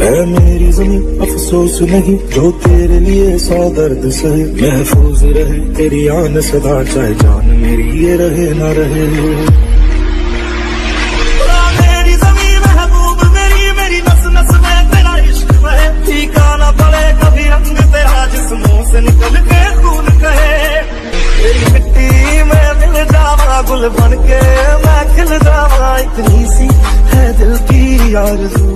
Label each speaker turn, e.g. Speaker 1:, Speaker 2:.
Speaker 1: ऐ मेरी ज़मीं अफसोस नहीं जो तेरे लिए 100 दर्द सहे, महफूज रहे तेरी आन सदा चाहे जान मेरी ये रहे ना रहे। मेरी ज़मीं महबूब मेरी नस नस में तेरा इश्क बहे, फीका ना पड़े कभी रंग तेरा जिस्मों से निकल के खून कहे। तेरी मिट्टी में मिल जावा गुल बन के मैं खिल जावा, इतनी सी है दिल की आरज़ू।